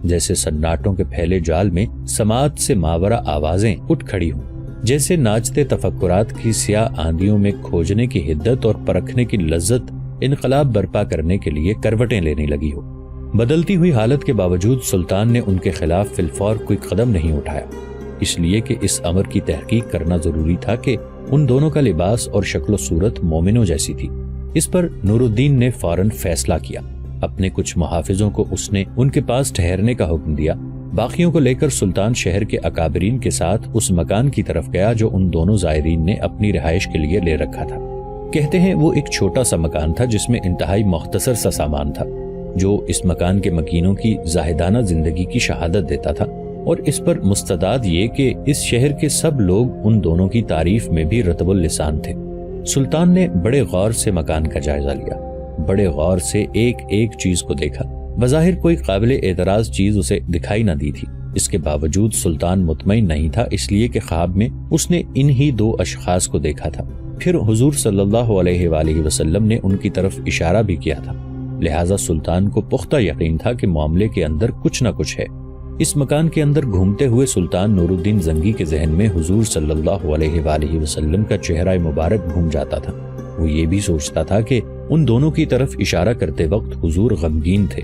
جیسے سناٹوں کے پھیلے جال میں سماعت سے ماورا آوازیں اٹھ کھڑی ہوں، جیسے ناچتے تفکرات کی سیاہ آندھیوں میں کھوجنے کی حدت اور پرکھنے کی لذت انقلاب برپا کرنے کے لیے کروٹیں لینے لگی ہو۔ بدلتی ہوئی حالت کے باوجود سلطان نے ان کے خلاف فی الفور کوئی قدم نہیں اٹھایا، اس لیے کہ اس امر کی تحقیق کرنا ضروری تھا کہ ان دونوں کا لباس اور شکل و صورت مومنوں جیسی تھی۔ اس پر نور الدین نے فوراً فیصلہ کیا۔ اپنے کچھ محافظوں کو اس نے ان کے پاس ٹھہرنے کا حکم دیا۔ باقیوں کو لے کر سلطان شہر کے اکابرین کے ساتھ اس مکان کی طرف گیا جو ان دونوں زائرین نے اپنی رہائش کے لیے لے رکھا تھا۔ کہتے ہیں وہ ایک چھوٹا سا مکان تھا جس میں انتہائی مختصر سا سامان تھا، جو اس مکان کے مکینوں کی زاہدانہ زندگی کی شہادت دیتا تھا، اور اس پر مستداد یہ کہ اس شہر کے سب لوگ ان دونوں کی تعریف میں بھی رطب اللسان تھے۔ سلطان نے بڑے غور سے مکان کا جائزہ لیا، بڑے غور سے ایک ایک چیز کو دیکھا۔ بظاہر کوئی قابل اعتراض چیز اسے دکھائی نہ دی تھی، اس کے باوجود سلطان مطمئن نہیں تھا، اس لیے کہ خواب میں اس نے انہی دو اشخاص کو دیکھا تھا۔ پھر حضور صلی اللہ علیہ وآلہ وسلم نے ان کی طرف اشارہ بھی کیا تھا، لہٰذا سلطان کو پختہ یقین تھا کہ معاملے کے اندر کچھ نہ کچھ ہے۔ اس مکان کے اندر گھومتے ہوئے سلطان نور الدین زنگی کے ذہن میں حضور صلی اللہ علیہ وآلہ وسلم کا چہرہ مبارک گھوم جاتا تھا۔ وہ یہ بھی سوچتا تھا کہ ان دونوں کی طرف اشارہ کرتے وقت حضور غمگین تھے،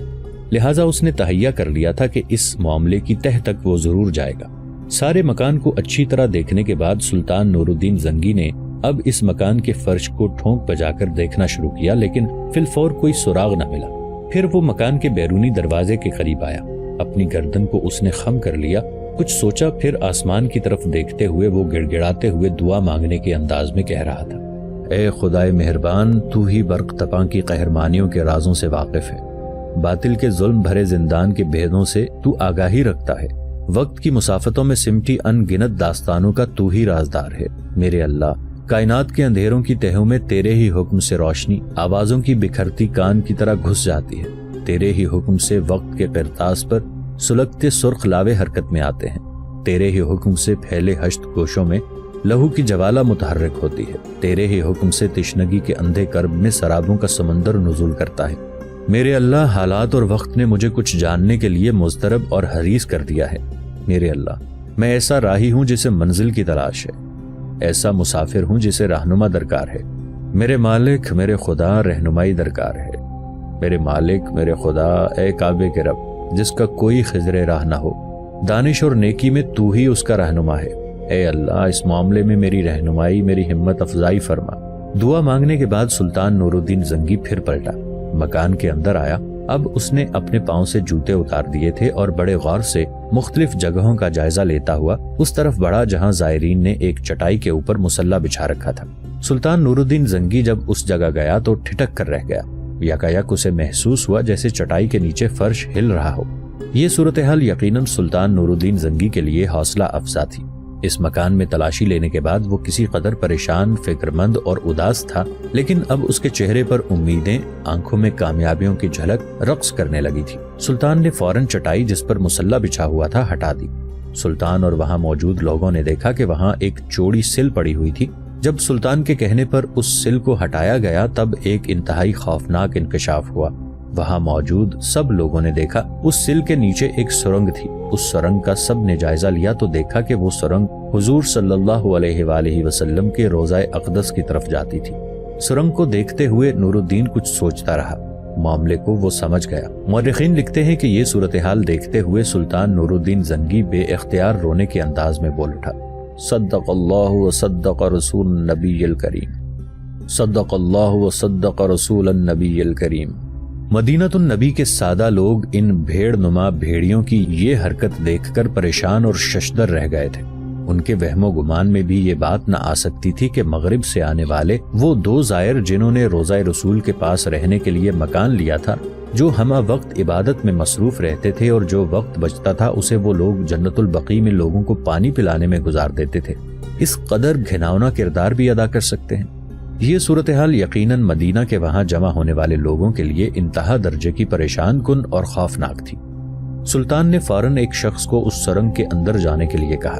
لہٰذا اس نے تہیہ کر لیا تھا کہ اس معاملے کی تہ تک وہ ضرور جائے گا۔ سارے مکان کو اچھی طرح دیکھنے کے بعد سلطان نور الدین زنگی نے اب اس مکان کے فرش کو ٹھونک بجا کر دیکھنا شروع کیا، لیکن فی الفور کوئی سراغ نہ ملا۔ پھر وہ مکان کے بیرونی دروازے کے قریب آیا، اپنی گردن کو اس نے خم کر لیا، کچھ سوچا، پھر آسمان کی طرف دیکھتے ہوئے وہ گڑ گڑاتے ہوئے دعا مانگنے کے انداز میں کہہ رہا تھا، اے خدائے مہربان، تو ہی برق تپاں کی قہرمانیوں کے رازوں سے واقف ہے، باطل کے ظلم بھرے زندان کے بھیدوں سے تو آگاہی رکھتا ہے، وقت کی مسافتوں میں سمٹی ان گنت داستانوں کا تو ہی رازدار ہے۔ میرے اللہ، کائنات کے اندھیروں کی تہوں میں تیرے ہی حکم سے روشنی آوازوں کی بکھرتی کان کی طرح گھس جاتی ہے، تیرے ہی حکم سے وقت کے قرطاس پر سلگتے سرخ لاوے حرکت میں آتے ہیں، تیرے ہی حکم سے پھیلے ہشت گوشوں میں لہو کی جوالہ متحرک ہوتی ہے، تیرے ہی حکم سے تشنگی کے اندھے کرب میں سرابوں کا سمندر نزول کرتا ہے۔ میرے اللہ، حالات اور وقت نے مجھے کچھ جاننے کے لیے مضطرب اور حریص کر دیا ہے۔ میرے اللہ، میں ایسا راہی ہوں جسے منزل کی تلاش ہے، ایسا مسافر ہوں جسے رہنما درکار ہے۔ میرے مالک، میرے خدا، رہنمائی درکار ہے۔ میرے مالک، میرے خدا، اے کعبے کے رب جس کا کوئی خضر راہ نہ ہو، دانش اور نیکی میں تو ہی اس کا رہنما ہے۔ اے اللہ، اس معاملے میں میری رہنمائی، میری ہمت افزائی فرما۔ دعا مانگنے کے بعد سلطان نور الدین زنگی پھر پلٹا، مکان کے اندر آیا۔ اب اس نے اپنے پاؤں سے جوتے اتار دیے تھے اور بڑے غور سے مختلف جگہوں کا جائزہ لیتا ہوا اس طرف بڑھا جہاں زائرین نے ایک چٹائی کے اوپر مصلی بچھا رکھا تھا۔ سلطان نور الدین زنگی جب اس جگہ گیا تو ٹھٹک کر رہ گیا، یکایک اسے محسوس ہوا جیسے چٹائی کے نیچے فرش ہل رہا ہو۔ یہ صورتحال یقیناً سلطان نور الدین زنگی کے لیے حوصلہ افزا تھی۔ اس مکان میں تلاشی لینے کے بعد وہ کسی قدر پریشان، فکر مند اور اداس تھا، لیکن اب اس کے چہرے پر امیدیں، آنکھوں میں کامیابیوں کی جھلک رقص کرنے لگی تھی۔ سلطان نے فوراً چٹائی جس پر مصلی بچھا ہوا تھا ہٹا دی۔ سلطان اور وہاں موجود لوگوں نے دیکھا کہ وہاں ایک چوڑی سل پڑی ہوئی تھی۔ جب سلطان کے کہنے پر اس سل کو ہٹایا گیا تب ایک انتہائی خوفناک انکشاف ہوا۔ وہاں موجود سب لوگوں نے دیکھا اس سل کے نیچے ایک سرنگ تھی۔ اس سرنگ کا سب نے جائزہ لیا تو دیکھا کہ وہ سرنگ حضور صلی اللہ علیہ وآلہ وسلم کے روضہ اقدس کی طرف جاتی تھی۔ سرنگ کو دیکھتے ہوئے نور الدین کچھ سوچتا رہا، معاملے کو وہ سمجھ گیا۔ مورخین لکھتے ہیں کہ یہ صورتحال دیکھتے ہوئے سلطان نور الدین زنگی بے اختیار رونے کے انداز میں بول اٹھا، صدق اللہ و صدق رسول النبی الکریم، صدق اللہ و صدق رسول النبی الکریم۔ مدینۃ النبی کے سادہ لوگ ان بھیڑ نما بھیڑیوں کی یہ حرکت دیکھ کر پریشان اور ششدر رہ گئے تھے۔ ان کے وہم و گمان میں بھی یہ بات نہ آ سکتی تھی کہ مغرب سے آنے والے وہ دو زائر جنہوں نے روضہ رسول کے پاس رہنے کے لیے مکان لیا تھا، جو ہمہ وقت عبادت میں مصروف رہتے تھے اور جو وقت بچتا تھا اسے وہ لوگ جنت البقیع میں لوگوں کو پانی پلانے میں گزار دیتے تھے، اس قدر گھناؤنا کردار بھی ادا کر سکتے ہیں۔ یہ صورتحال یقیناً مدینہ کے وہاں جمع ہونے والے لوگوں کے لیے انتہا درجے کی پریشان کن اور خوفناک تھی۔ سلطان نے فوراً ایک شخص کو اس سرنگ کے اندر جانے کے لیے کہا۔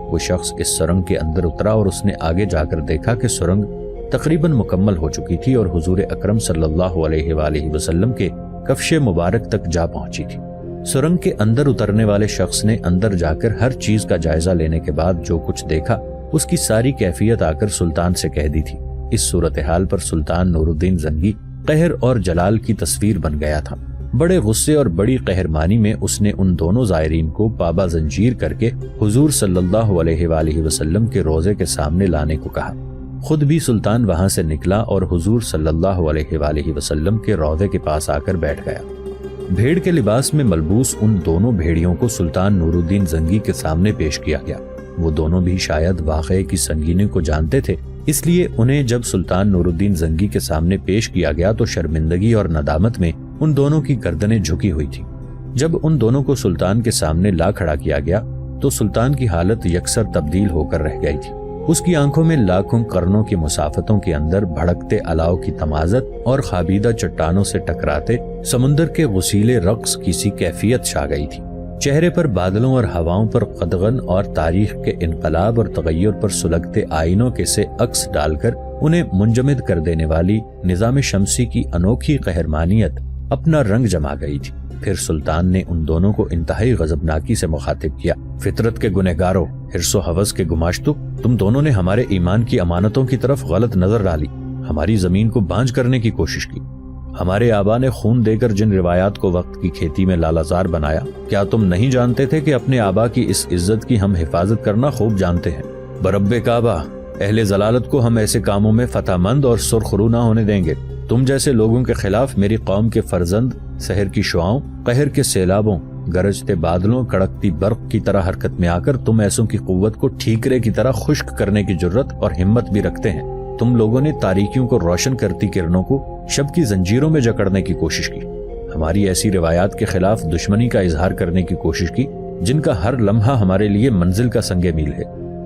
وہ شخص اس سرنگ کے اندر اترا اور اس نے آگے جا کر دیکھا کہ سرنگ تقریباً مکمل ہو چکی تھی اور حضور اکرم صلی اللہ علیہ وآلہ وسلم کے کفش مبارک تک جا پہنچی تھی۔ سرنگ کے اندر اترنے والے شخص نے اندر جا کر ہر چیز کا جائزہ لینے کے بعد جو کچھ دیکھا اس کی ساری کیفیت آ کر سلطان سے کہہ دی تھی۔ اس صورتحال پر سلطان نور الدین زنگی قہر اور جلال کی تصویر بن گیا تھا۔ بڑے غصے اور بڑی قہرمانی میں اس نے ان دونوں زائرین کو پابا زنجیر کر کے حضور صلی اللہ علیہ وآلہ وسلم کے روضے کے سامنے لانے کو کہا۔ خود بھی سلطان وہاں سے نکلا اور حضور صلی اللہ علیہ وآلہ وسلم کے روضے کے پاس آ کر بیٹھ گیا۔ بھیڑ کے لباس میں ملبوس ان دونوں بھیڑیوں کو سلطان نور الدین زنگی کے سامنے پیش کیا گیا۔ وہ دونوں بھی شاید واقعے کی سنگینی کو جانتے تھے، اس لیے انہیں جب سلطان نور الدین زنگی کے سامنے پیش کیا گیا تو شرمندگی اور ندامت میں ان دونوں کی گردنیں جھکی ہوئی تھی۔ جب ان دونوں کو سلطان کے سامنے لا کھڑا کیا گیا تو سلطان کی حالت یکسر تبدیل ہو کر رہ گئی تھی۔ اس کی آنکھوں میں لاکھوں قرنوں کی مسافتوں کے اندر بھڑکتے الاؤ کی تمازت اور خوابیدہ چٹانوں سے ٹکراتے سمندر کے غسیلے رقص کی سی کیفیت چھا گئی تھی۔ چہرے پر بادلوں اور ہواؤں پر قدغن اور تاریخ کے انقلاب اور تغیر پر سلگتے آئینوں کے سے عکس ڈال کر انہیں منجمد کر دینے والی نظام شمسی کی انوکھی قہرمانیت اپنا رنگ جما گئی تھی۔ پھر سلطان نے ان دونوں کو انتہائی غضبناکی سے مخاطب کیا۔ فطرت کے گنہگاروں، حرص و ہوس کے گماشتو، تم دونوں نے ہمارے ایمان کی امانتوں کی طرف غلط نظر ڈالی، ہماری زمین کو بانجھ کرنے کی کوشش کی۔ ہمارے آبا نے خون دے کر جن روایات کو وقت کی کھیتی میں لالازار بنایا، کیا تم نہیں جانتے تھے کہ اپنے آبا کی اس عزت کی ہم حفاظت کرنا خوب جانتے ہیں؟ برب کعبہ، اہل ضلالت کو ہم ایسے کاموں میں فتح مند اور سرخرو نہ ہونے دیں گے۔ تم جیسے لوگوں کے خلاف میری قوم کے فرزند سحر کی شعاؤں، قہر کے سیلابوں، گرجتے بادلوں، کڑکتی برق کی طرح حرکت میں آ کر تم ایسوں کی قوت کو ٹھیکرے کی طرح خشک کرنے کی جرت اور ہمت بھی رکھتے ہیں۔ تم لوگوں نے تاریکیوں کو روشن کرتی کرنوں کو شب کی زنجیروں میں جکڑنے کی کوشش کی، ہماری ایسی روایات کے خلاف دشمنی کا اظہار کرنے کی کوشش کی جن کا ہر لمحہ ہمارے لیے منزل کا سنگ میل ہے۔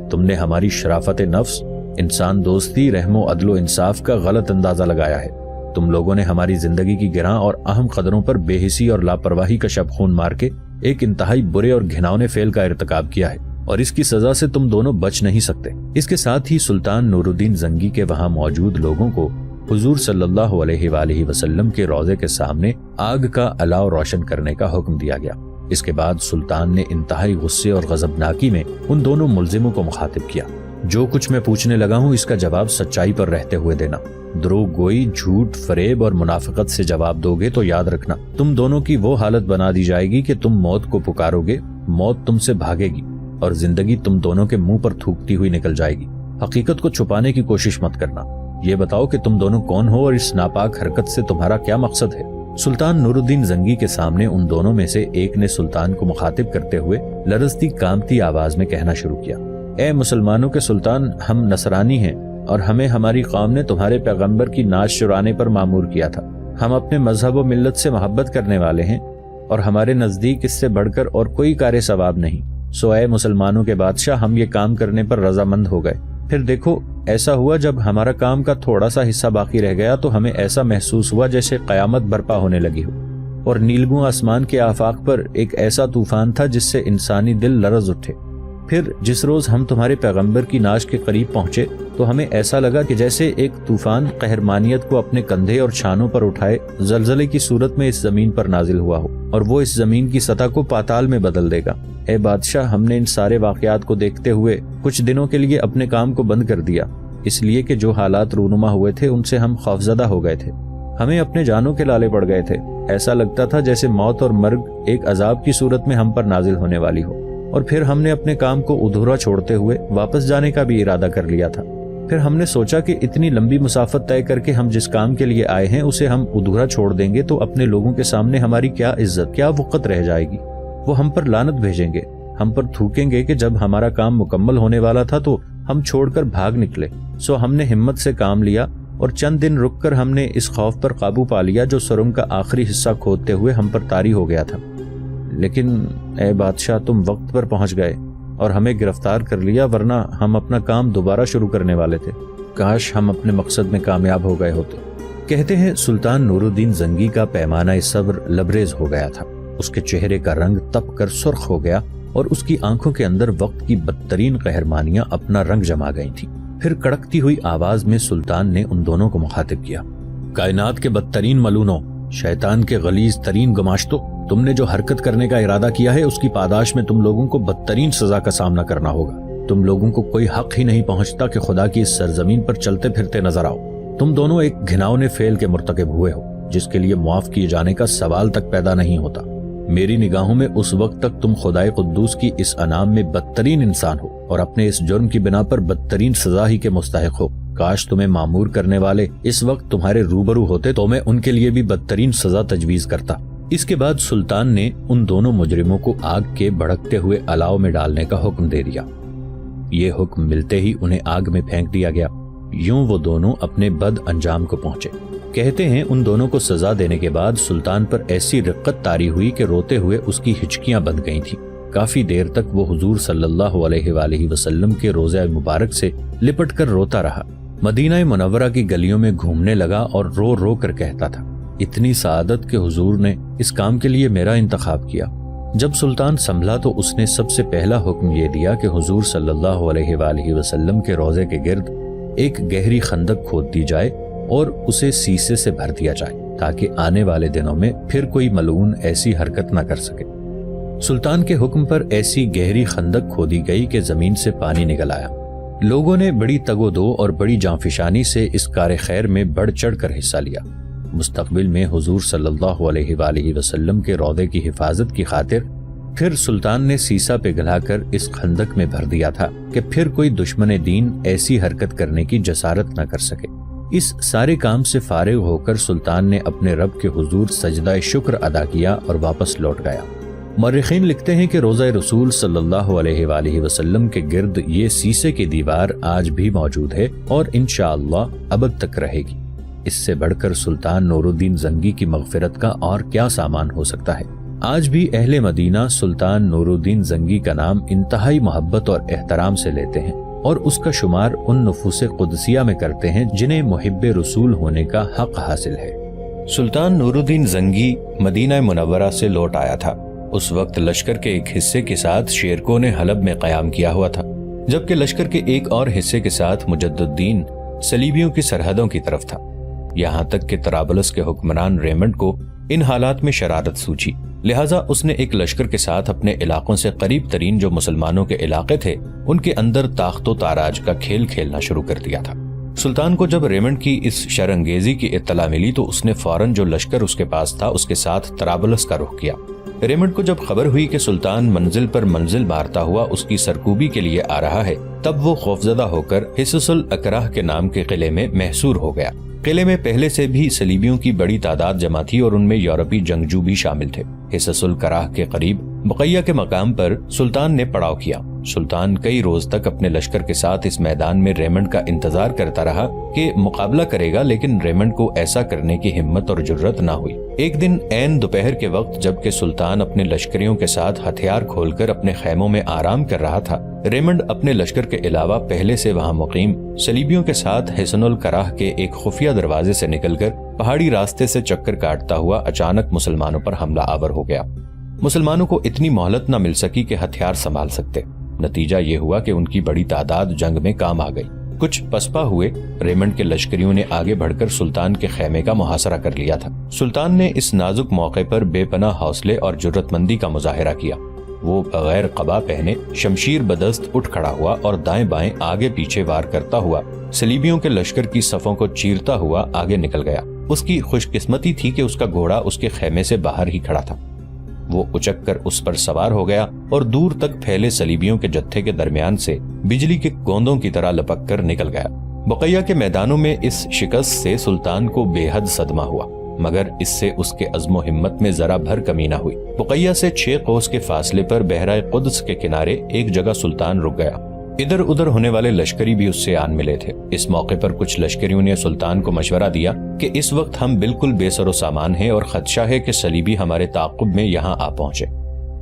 تم نے ہماری شرافت نفس، انسان دوستی، رحم و عدل و انصاف کا غلط اندازہ لگایا ہے۔ تم لوگوں نے ہماری زندگی کی گراں اور اہم قدروں پر بے حسی اور لاپرواہی کا شب خون مار کے ایک انتہائی برے اور گھناؤنے فعل کا ارتکاب کیا ہے، اور اس کی سزا سے تم دونوں بچ نہیں سکتے۔ اس کے ساتھ ہی سلطان نور الدین زنگی کے وہاں موجود لوگوں کو حضور صلی اللہ علیہ وآلہ وسلم کے روضے کے سامنے آگ کا الاؤ روشن کرنے کا حکم دیا گیا۔ اس کے بعد سلطان نے انتہائی غصے اور غضبناکی میں ان دونوں ملزموں کو مخاطب کیا۔ جو کچھ میں پوچھنے لگا ہوں اس کا جواب سچائی پر رہتے ہوئے دینا۔ دروغ گوئی، جھوٹ، فریب اور منافقت سے جواب دو گے تو یاد رکھنا تم دونوں کی وہ حالت بنا دی جائے گی کہ تم موت کو پکارو گے، موت تم سے بھاگے گی اور زندگی تم دونوں کے منہ پر تھوکتی ہوئی نکل جائے گی۔ حقیقت کو چھپانے کی کوشش مت کرنا، یہ بتاؤ کہ تم دونوں کون ہو اور اس ناپاک حرکت سے تمہارا کیا مقصد ہے؟ سلطان نور الدین زنگی کے سامنے ان دونوں میں سے ایک نے سلطان کو مخاطب کرتے ہوئے لرزتی کامتی آواز میں کہنا شروع کیا، اے مسلمانوں کے سلطان، ہم نصرانی ہیں اور ہمیں ہماری قوم نے تمہارے پیغمبر کی ناز چرانے پر مامور کیا تھا۔ ہم اپنے مذہب و ملت سے محبت کرنے والے ہیں اور ہمارے نزدیک اس سے بڑھ کر اور کوئی کار ثواب نہیں، سو اے مسلمانوں کے بادشاہ، ہم یہ کام کرنے پر رضامند ہو گئے۔ پھر دیکھو، ایسا ہوا جب ہمارا کام کا تھوڑا سا حصہ باقی رہ گیا تو ہمیں ایسا محسوس ہوا جیسے قیامت برپا ہونے لگی ہو، اور نیلگوں آسمان کے آفاق پر ایک ایسا طوفان تھا جس سے انسانی دل لرز اٹھے۔ پھر جس روز ہم تمہارے پیغمبر کی ناش کے قریب پہنچے تو ہمیں ایسا لگا کہ جیسے ایک طوفان قہرمانیت کو اپنے کندھے اور چھانوں پر اٹھائے زلزلے کی صورت میں اس زمین پر نازل ہوا ہو، اور وہ اس زمین کی سطح کو پاتال میں بدل دے گا۔ اے بادشاہ، ہم نے ان سارے واقعات کو دیکھتے ہوئے کچھ دنوں کے لیے اپنے کام کو بند کر دیا، اس لیے کہ جو حالات رونما ہوئے تھے ان سے ہم خوفزدہ ہو گئے تھے، ہمیں اپنے جانوں کے لالے پڑ گئے تھے۔ ایسا لگتا تھا جیسے موت اور مرگ ایک عذاب کی صورت میں ہم پر نازل ہونے والی ہو، اور پھر ہم نے اپنے کام کو ادھورا چھوڑتے ہوئے واپس جانے کا بھی ارادہ کر لیا تھا۔ پھر ہم نے سوچا کہ اتنی لمبی مسافت طے کر کے ہم جس کام کے لیے آئے ہیں اسے ہم ادھورا چھوڑ دیں گے تو اپنے لوگوں کے سامنے ہماری کیا عزت، کیا وقت رہ جائے گی؟ وہ ہم پر لعنت بھیجیں گے، ہم پر تھوکیں گے کہ جب ہمارا کام مکمل ہونے والا تھا تو ہم چھوڑ کر بھاگ نکلے۔ سو ہم نے ہمت سے کام لیا اور چند دن رک کر ہم نے اس خوف پر قابو پا لیا جو سرنگ کا آخری حصہ کھودتے ہوئے ہم پر طاری ہو گیا تھا۔ لیکن اے بادشاہ، تم وقت پر پہنچ گئے اور ہمیں گرفتار کر لیا، ورنہ ہم اپنا کام دوبارہ شروع کرنے والے تھے۔ کاش ہم اپنے مقصد میں کامیاب ہو گئے ہوتے۔ کہتے ہیں سلطان نور الدین زنگی کا پیمانہ صبر لبریز ہو گیا تھا، اس کے چہرے کا رنگ تپ کر سرخ ہو گیا اور اس کی آنکھوں کے اندر وقت کی بدترین قہرمانیاں اپنا رنگ جما گئی تھیں۔ پھر کڑکتی ہوئی آواز میں سلطان نے ان دونوں کو مخاطب کیا، کائنات کے بدترین ملونوں، شیطان کے غلیظ ترین گماشتوں، تم نے جو حرکت کرنے کا ارادہ کیا ہے اس کی پاداش میں تم لوگوں کو بدترین سزا کا سامنا کرنا ہوگا۔ تم لوگوں کو کوئی حق ہی نہیں پہنچتا کہ خدا کی اس سرزمین پر چلتے پھرتے نظر آؤ۔ تم دونوں ایک گھناؤنے فعل کے مرتکب ہوئے ہو جس کے لیے معاف کیے جانے کا سوال تک پیدا نہیں ہوتا۔ میری نگاہوں میں اس وقت تک تم خدائے قدوس کی اس انعام میں بدترین انسان ہو اور اپنے اس جرم کی بنا پر بدترین سزا ہی کے مستحق ہو۔ کاش تمہیں معمور کرنے والے اس وقت تمہارے روبرو ہوتے تو میں ان کے لیے بھی بدترین سزا تجویز کرتا۔ اس کے بعد سلطان نے ان دونوں مجرموں کو آگ کے بھڑکتے ہوئے الاؤ میں ڈالنے کا حکم دے دیا۔ یہ حکم ملتے ہی انہیں آگ میں پھینک دیا گیا۔ یوں وہ دونوں اپنے بد انجام کو پہنچے۔ کہتے ہیں ان دونوں کو سزا دینے کے بعد سلطان پر ایسی رقت طاری ہوئی کہ روتے ہوئے اس کی ہچکیاں بند گئی تھیں۔ کافی دیر تک وہ حضور صلی اللہ علیہ وآلہ وسلم کے روضہ مبارک سے لپٹ کر روتا رہا۔ مدینہ منورہ کی گلیوں میں گھومنے لگا اور رو رو کر کہتا تھا، اتنی سعادت کہ حضور نے اس کام کے لیے میرا انتخاب کیا۔ جب سلطان سنبھلا تو اس نے سب سے پہلا حکم یہ دیا کہ حضور صلی اللہ علیہ وآلہ وسلم کے روضے کے گرد ایک گہری خندق کھود دی جائے اور اسے سیسے سے بھر دیا جائے تاکہ آنے والے دنوں میں پھر کوئی ملعون ایسی حرکت نہ کر سکے۔ سلطان کے حکم پر ایسی گہری خندق کھودی گئی کہ زمین سے پانی نکل آیا۔ لوگوں نے بڑی تگ و دو اور بڑی جانفشانی سے اس کار خیر میں بڑھ چڑھ کر حصہ لیا۔ مستقبل میں حضور صلی اللہ علیہ وآلہ وسلم کے روضے کی حفاظت کی خاطر پھر سلطان نے سیسا پگھلا کر اس خندق میں بھر دیا تھا کہ پھر کوئی دشمن دین ایسی حرکت کرنے کی جسارت نہ کر سکے۔ اس سارے کام سے فارغ ہو کر سلطان نے اپنے رب کے حضور سجدہ شکر ادا کیا اور واپس لوٹ گیا۔ مورخین لکھتے ہیں کہ روضہ رسول صلی اللہ علیہ وآلہ وسلم کے گرد یہ سیسے کی دیوار آج بھی موجود ہے اور انشاءاللہ ابد تک رہے گی۔ اس سے بڑھ کر سلطان نور الدین زنگی کی مغفرت کا اور کیا سامان ہو سکتا ہے۔ آج بھی اہل مدینہ سلطان نور الدین زنگی کا نام انتہائی محبت اور احترام سے لیتے ہیں اور اس کا شمار ان نفوس قدسیہ میں کرتے ہیں جنہیں محب رسول ہونے کا حق حاصل ہے۔ سلطان نور الدین زنگی مدینہ منورہ سے لوٹ آیا تھا۔ اس وقت لشکر کے ایک حصے کے ساتھ شیرکو نے حلب میں قیام کیا ہوا تھا، جبکہ لشکر کے ایک اور حصے کے ساتھ مجد الدین صلیبیوں کی سرحدوں کی طرف تھا۔ یہاں تک کہ طرابلس کے حکمران ریمنڈ کو ان حالات میں شرارت سوچی، لہٰذا اس نے ایک لشکر کے ساتھ اپنے علاقوں سے قریب ترین جو مسلمانوں کے علاقے تھے ان کے اندر تاخت و تاراج کا کھیل کھیلنا شروع کر دیا تھا۔ سلطان کو جب ریمنڈ کی اس شرانگیزی کی اطلاع ملی تو اس نے فوراً جو لشکر اس کے پاس تھا اس کے ساتھ طرابلس کا رخ کیا۔ ریمنڈ کو جب خبر ہوئی کہ سلطان منزل پر منزل مارتا ہوا اس کی سرکوبی کے لیے آ رہا ہے، تب وہ خوفزدہ ہو کر حصص الاکراہ کے نام کے قلعے میں محصور ہو گیا۔ قلعے میں پہلے سے بھی صلیبیوں کی بڑی تعداد جمع تھی اور ان میں یورپی جنگجو بھی شامل تھے۔ حصص الکراہ کے قریب بقیہ کے مقام پر سلطان نے پڑاؤ کیا۔ سلطان کئی روز تک اپنے لشکر کے ساتھ اس میدان میں ریمنڈ کا انتظار کرتا رہا کہ مقابلہ کرے گا، لیکن ریمنڈ کو ایسا کرنے کی ہمت اور جرت نہ ہوئی۔ ایک دن عین دوپہر کے وقت جبکہ سلطان اپنے لشکریوں کے ساتھ ہتھیار کھول کر اپنے خیموں میں آرام کر رہا تھا، ریمنڈ اپنے لشکر کے علاوہ پہلے سے وہاں مقیم صلیبیوں کے ساتھ حصن الکراہ کے ایک خفیہ دروازے سے نکل کر پہاڑی راستے سے چکر کاٹتا ہوا اچانک مسلمانوں پر حملہ آور ہو گیا۔ مسلمانوں کو اتنی مہلت نہ مل سکی کہ ہتھیار سنبھال سکتے۔ نتیجہ یہ ہوا کہ ان کی بڑی تعداد جنگ میں کام آ گئی۔ کچھ پسپا ہوئے ریمنڈ کے لشکریوں نے آگے بڑھ کر سلطان کے خیمے کا محاصرہ کر لیا تھا۔ سلطان نے اس نازک موقع پر بے پناہ حوصلے اور جرت مندی کا مظاہرہ کیا۔ وہ بغیر قبا پہنے شمشیر بدست اٹھ کھڑا ہوا اور دائیں بائیں آگے پیچھے وار کرتا ہوا صلیبیوں کے لشکر کی صفوں کو چیرتا ہوا آگے نکل گیا۔ اس کی خوش قسمتی تھی کہ اس کا گھوڑا اس کے خیمے سے باہر ہی کھڑا تھا۔ وہ اچک کر اس پر سوار ہو گیا اور دور تک پھیلے صلیبیوں کے جتھے کے درمیان سے بجلی کے گوندوں کی طرح لپک کر نکل گیا۔ بقیہ کے میدانوں میں اس شکست سے سلطان کو بے حد صدمہ ہوا، مگر اس سے اس کے عزم و ہمت میں ذرا بھر کمی نہ ہوئی۔ بقیہ سے 6 کوس کے فاصلے پر بحرہ قدس کے کنارے ایک جگہ سلطان رک گیا۔ ادھر ادھر ہونے والے لشکری بھی اس سے آن ملے تھے۔ اس موقع پر کچھ لشکریوں نے سلطان کو مشورہ دیا کہ اس وقت ہم بالکل بے سر و سامان ہیں اور خدشہ ہے کہ صلیبی ہمارے تعاقب میں یہاں آ پہنچے۔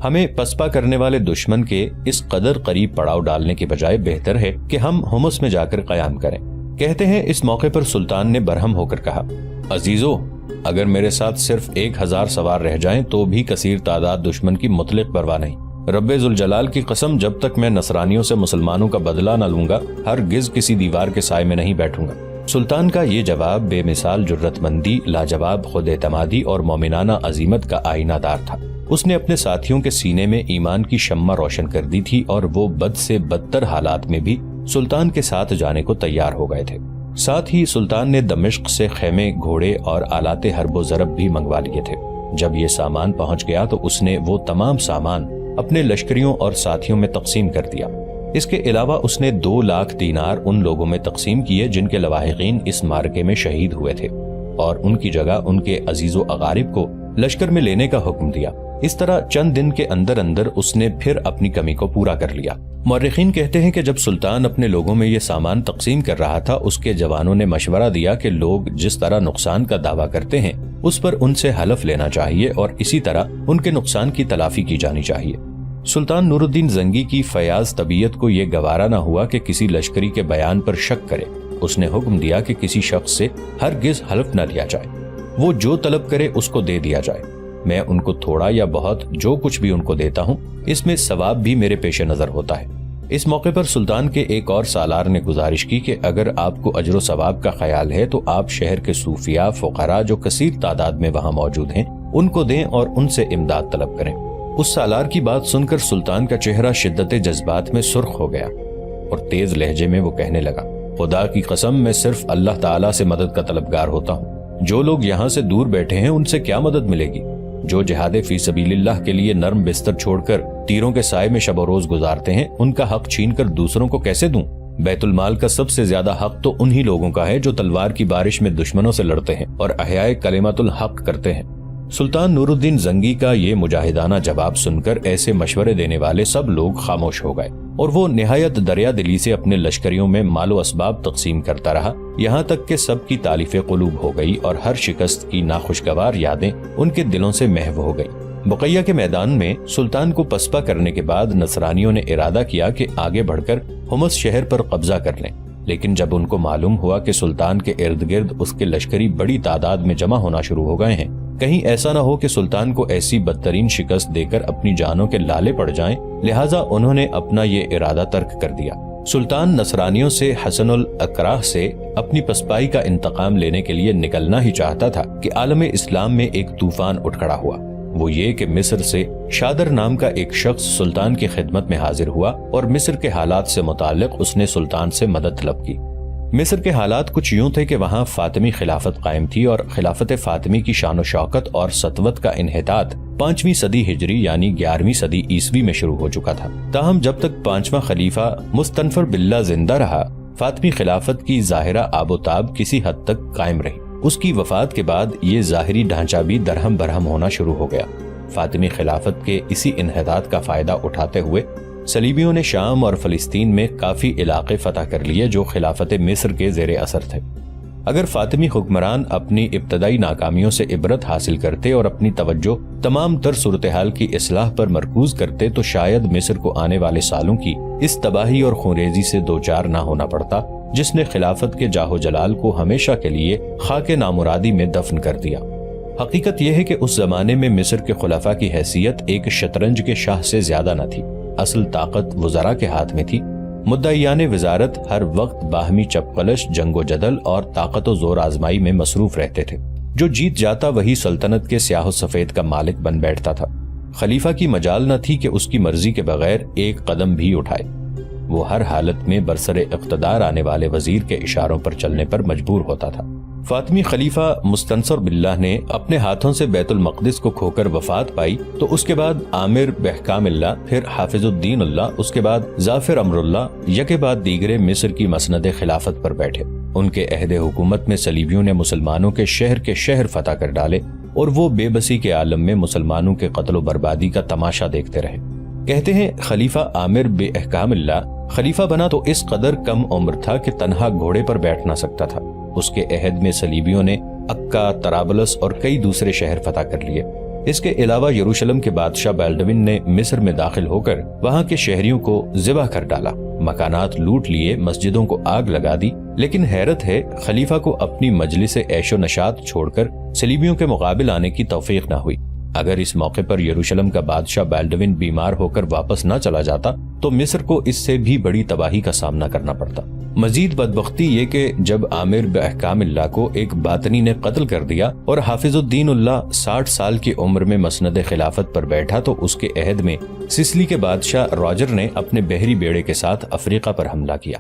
ہمیں پسپا کرنے والے دشمن کے اس قدر قریب پڑاؤ ڈالنے کے بجائے بہتر ہے کہ ہم حمص میں جا کر قیام کریں۔ کہتے ہیں اس موقع پر سلطان نے برہم ہو کر کہا، عزیزو، اگر میرے ساتھ صرف 1000 سوار رہ جائیں تو بھی کثیر تعداد دشمن کی مطلق پرواہ نہیں۔ رب ذوالجلال کی قسم، جب تک میں نصرانیوں سے مسلمانوں کا بدلہ نہ لوں گا ہرگز کسی دیوار کے سائے میں نہیں بیٹھوں گا۔ سلطان کا یہ جواب بے مثال جرت مندی، لاجواب خود اعتمادی اور مومنانہ عزیمت کا آئینہ دار تھا۔ اس نے اپنے ساتھیوں کے سینے میں ایمان کی شمع روشن کر دی تھی اور وہ بد سے بدتر حالات میں بھی سلطان کے ساتھ جانے کو تیار ہو گئے تھے۔ ساتھ ہی سلطان نے دمشق سے خیمے، گھوڑے اور آلات حرب و ضرب بھی منگوا لیے تھے۔ جب یہ سامان پہنچ گیا تو اس نے وہ تمام سامان اپنے لشکریوں اور ساتھیوں میں تقسیم کر دیا۔ اس کے علاوہ اس نے 2 لاکھ دینار ان لوگوں میں تقسیم کیے جن کے لواحقین اس معرکے میں شہید ہوئے تھے، اور ان کی جگہ ان کے عزیز و اقارب کو لشکر میں لینے کا حکم دیا۔ اس طرح چند دن کے اندر اندر اس نے پھر اپنی کمی کو پورا کر لیا۔ مورخین کہتے ہیں کہ جب سلطان اپنے لوگوں میں یہ سامان تقسیم کر رہا تھا، اس کے جوانوں نے مشورہ دیا کہ لوگ جس طرح نقصان کا دعویٰ کرتے ہیں اس پر ان سے حلف لینا چاہیے اور اسی طرح ان کے نقصان کی تلافی کی جانی چاہیے۔ سلطان نور الدین زنگی کی فیاض طبیعت کو یہ گوارا نہ ہوا کہ کسی لشکری کے بیان پر شک کرے۔ اس نے حکم دیا کہ کسی شخص سے ہرگز حلف نہ لیا جائے، وہ جو طلب کرے اس کو دے دیا جائے۔ میں ان کو تھوڑا یا بہت جو کچھ بھی ان کو دیتا ہوں، اس میں ثواب بھی میرے پیش نظر ہوتا ہے۔ اس موقع پر سلطان کے ایک اور سالار نے گزارش کی کہ اگر آپ کو اجر و ثواب کا خیال ہے تو آپ شہر کے صوفیاء، فقراء جو کثیر تعداد میں وہاں موجود ہیں، ان کو دیں اور ان سے امداد طلب کریں۔ اس سالار کی بات سن کر سلطان کا چہرہ شدت جذبات میں سرخ ہو گیا اور تیز لہجے میں وہ کہنے لگا، خدا کی قسم میں صرف اللہ تعالیٰ سے مدد کا طلبگار ہوتا ہوں۔ جو لوگ یہاں سے دور بیٹھے ہیں ان سے کیا مدد ملے گی؟ جو جہاد فی سبیل اللہ کے لیے نرم بستر چھوڑ کر تیروں کے سائے میں شب و روز گزارتے ہیں، ان کا حق چھین کر دوسروں کو کیسے دوں؟ بیت المال کا سب سے زیادہ حق تو انہی لوگوں کا ہے جو تلوار کی بارش میں دشمنوں سے لڑتے ہیں اور احیاء کلمت الحق کرتے ہیں۔ سلطان نور الدین زنگی کا یہ مجاہدانہ جواب سن کر ایسے مشورے دینے والے سب لوگ خاموش ہو گئے اور وہ نہایت دریا دلی سے اپنے لشکریوں میں مال و اسباب تقسیم کرتا رہا، یہاں تک کہ سب کی تالیف قلوب ہو گئی اور ہر شکست کی ناخوشگوار یادیں ان کے دلوں سے محو ہو گئی۔ بقیہ کے میدان میں سلطان کو پسپا کرنے کے بعد نصرانیوں نے ارادہ کیا کہ آگے بڑھ کر حمص شہر پر قبضہ کر لیں، لیکن جب ان کو معلوم ہوا کہ سلطان کے ارد گرد اس کے لشکری بڑی تعداد میں جمع ہونا شروع ہو گئے ہیں، کہیں ایسا نہ ہو کہ سلطان کو ایسی بدترین شکست دے کر اپنی جانوں کے لالے پڑ جائیں، لہٰذا انہوں نے اپنا یہ ارادہ ترک کر دیا۔ سلطان نصرانیوں سے حسن الاکراہ سے اپنی پسپائی کا انتقام لینے کے لیے نکلنا ہی چاہتا تھا کہ عالم اسلام میں ایک طوفان اٹھ کھڑا ہوا۔ وہ یہ کہ مصر سے شادر نام کا ایک شخص سلطان کی خدمت میں حاضر ہوا اور مصر کے حالات سے متعلق اس نے سلطان سے مدد طلب کی۔ مصر کے حالات کچھ یوں تھے کہ وہاں فاطمی خلافت قائم تھی اور خلافت فاطمی کی شان و شوکت اور سطوت کا انحطاط 5ویں صدی ہجری یعنی 11ویں صدی عیسوی میں شروع ہو چکا تھا۔ تاہم جب تک 5واں خلیفہ مستنفر باللہ زندہ رہا، فاطمی خلافت کی ظاہرہ آب و تاب کسی حد تک قائم رہی۔ اس کی وفات کے بعد یہ ظاہری ڈھانچہ بھی درہم برہم ہونا شروع ہو گیا۔ فاطمی خلافت کے اسی انحطاط کا فائدہ اٹھاتے ہوئے صلیبیوں نے شام اور فلسطین میں کافی علاقے فتح کر لیے جو خلافت مصر کے زیر اثر تھے۔ اگر فاطمی حکمران اپنی ابتدائی ناکامیوں سے عبرت حاصل کرتے اور اپنی توجہ تمام تر صورتحال کی اصلاح پر مرکوز کرتے تو شاید مصر کو آنے والے سالوں کی اس تباہی اور خونریزی سے دوچار نہ ہونا پڑتا جس نے خلافت کے جاہ و جلال کو ہمیشہ کے لیے خاک نامرادی میں دفن کر دیا۔ حقیقت یہ ہے کہ اس زمانے میں مصر کے خلفاء کی حیثیت ایک شطرنج کے شاہ سے زیادہ نہ تھی۔ اصل طاقت وزراء کے ہاتھ میں تھی۔ مدعیان وزارت ہر وقت باہمی چپقلش، جنگ و جدل اور طاقت و زور آزمائی میں مصروف رہتے تھے۔ جو جیت جاتا وہی سلطنت کے سیاہ و سفید کا مالک بن بیٹھتا تھا۔ خلیفہ کی مجال نہ تھی کہ اس کی مرضی کے بغیر ایک قدم بھی اٹھائے۔ وہ ہر حالت میں برسر اقتدار آنے والے وزیر کے اشاروں پر چلنے پر مجبور ہوتا تھا۔ فاطمی خلیفہ مستنصر باللہ نے اپنے ہاتھوں سے بیت المقدس کو کھو کر وفات پائی تو اس کے بعد عامر بحکام اللہ، پھر حافظ الدین اللہ، اس کے بعد ظافر امر اللہ یکے بعد دیگرے مصر کی مسند خلافت پر بیٹھے۔ ان کے عہد حکومت میں صلیبیوں نے مسلمانوں کے شہر فتح کر ڈالے اور وہ بے بسی کے عالم میں مسلمانوں کے قتل و بربادی کا تماشا دیکھتے رہے۔ کہتے ہیں خلیفہ عامر بے احکام اللہ خلیفہ بنا تو اس قدر کم عمر تھا کہ تنہا گھوڑے پر بیٹھ نہ سکتا تھا۔ اس کے عہد میں صلیبیوں نے عکا، طرابلس اور کئی دوسرے شہر فتح کر لیے۔ اس کے علاوہ یروشلم کے بادشاہ بالڈوین نے مصر میں داخل ہو کر وہاں کے شہریوں کو ذبح کر ڈالا، مکانات لوٹ لیے، مسجدوں کو آگ لگا دی۔ لیکن حیرت ہے خلیفہ کو اپنی مجلس عیش و نشاط چھوڑ کر صلیبیوں کے مقابل آنے کی توفیق نہ ہوئی۔ اگر اس موقع پر یروشلم کا بادشاہ بالڈوین بیمار ہو کر واپس نہ چلا جاتا تو مصر کو اس سے بھی بڑی تباہی کا سامنا کرنا پڑتا۔ مزید بدبختی یہ کہ جب عامر بأحکام اللہ کو ایک باطنی نے قتل کر دیا اور حافظ الدین اللہ 60 سال کی عمر میں مسند خلافت پر بیٹھا تو اس کے عہد میں سسلی کے بادشاہ راجر نے اپنے بحری بیڑے کے ساتھ افریقہ پر حملہ کیا۔